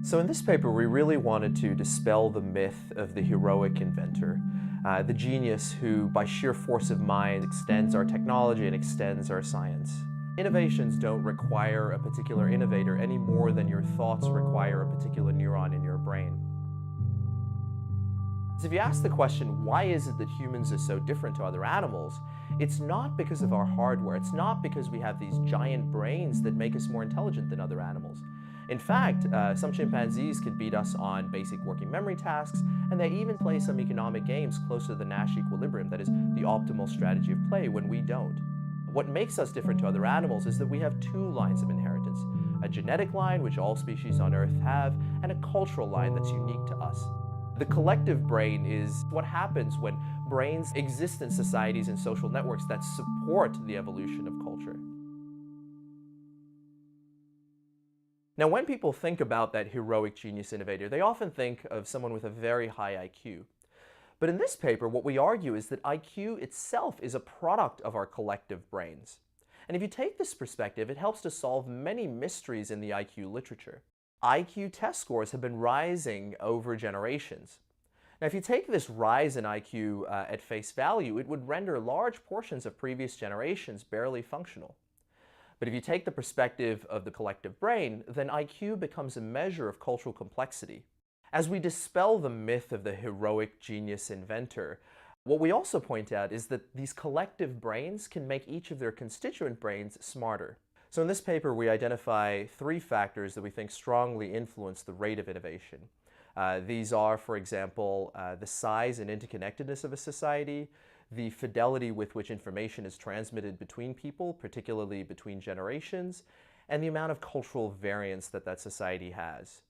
So in this paper, we really wanted to dispel the myth of the heroic inventor, the genius who, by sheer force of mind, extends our technology and extends our science. Innovations don't require a particular innovator any more than your thoughts require a particular neuron in your brain. So if you ask the question, why is it that humans are so different to other animals, it's not because of our hardware. It's not because we have these giant brains that make us more intelligent than other animals. In fact, some chimpanzees can beat us on basic working memory tasks, and they even play some economic games closer to the Nash equilibrium, that is, the optimal strategy of play, when we don't. What makes us different to other animals is that we have two lines of inheritance: a genetic line, which all species on Earth have, and a cultural line that's unique to us. The collective brain is what happens when brains exist in societies and social networks that support the evolution of culture. Now, when people think about that heroic genius innovator, they often think of someone with a very high IQ. But in this paper, what we argue is that IQ itself is a product of our collective brains. And if you take this perspective, it helps to solve many mysteries in the IQ literature. IQ test scores have been rising over generations. Now, if you take this rise in IQ at face value, it would render large portions of previous generations barely functional. But if you take the perspective of the collective brain, then IQ becomes a measure of cultural complexity. As we dispel the myth of the heroic genius inventor, what we also point out is that these collective brains can make each of their constituent brains smarter. So in this paper, we identify three factors that we think strongly influence the rate of innovation. These are, for example, the size and interconnectedness of a society, the fidelity with which information is transmitted between people, particularly between generations, and the amount of cultural variance that that society has.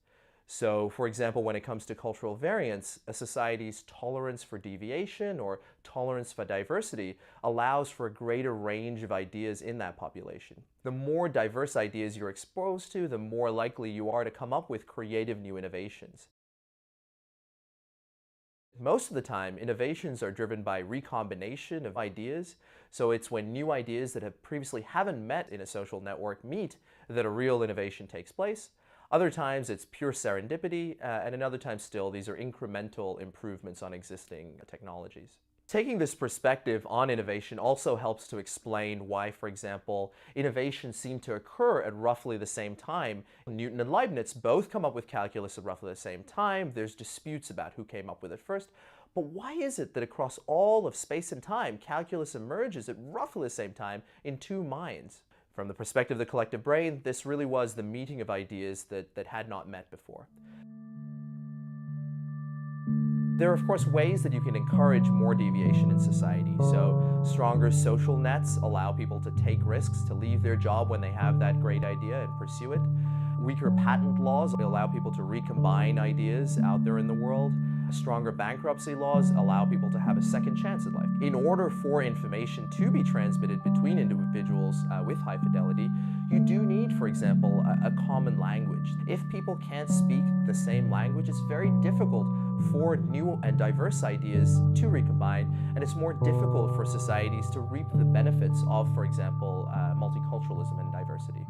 So, for example, when it comes to cultural variance, a society's tolerance for deviation or tolerance for diversity allows for a greater range of ideas in that population. The more diverse ideas you're exposed to, the more likely you are to come up with creative new innovations. Most of the time, innovations are driven by recombination of ideas. So it's when new ideas that have previously haven't met in a social network meet that a real innovation takes place. Other times it's pure serendipity, and another time still, these are incremental improvements on existing technologies. Taking this perspective on innovation also helps to explain why, for example, innovations seem to occur at roughly the same time. Newton and Leibniz both come up with calculus at roughly the same time. There's disputes about who came up with it first. But why is it that across all of space and time, calculus emerges at roughly the same time in two minds? From the perspective of the collective brain, this really was the meeting of ideas that had not met before. There are, of course, ways that you can encourage more deviation in society. So stronger social nets allow people to take risks, to leave their job when they have that great idea and pursue it. Weaker patent laws allow people to recombine ideas out there in the world. Stronger bankruptcy laws allow people to have a second chance at life. In order for information to be transmitted between individuals with high fidelity, you do need, for example, a common language. If people can't speak the same language, it's very difficult for new and diverse ideas to recombine, and it's more difficult for societies to reap the benefits of, for example, multiculturalism and diversity.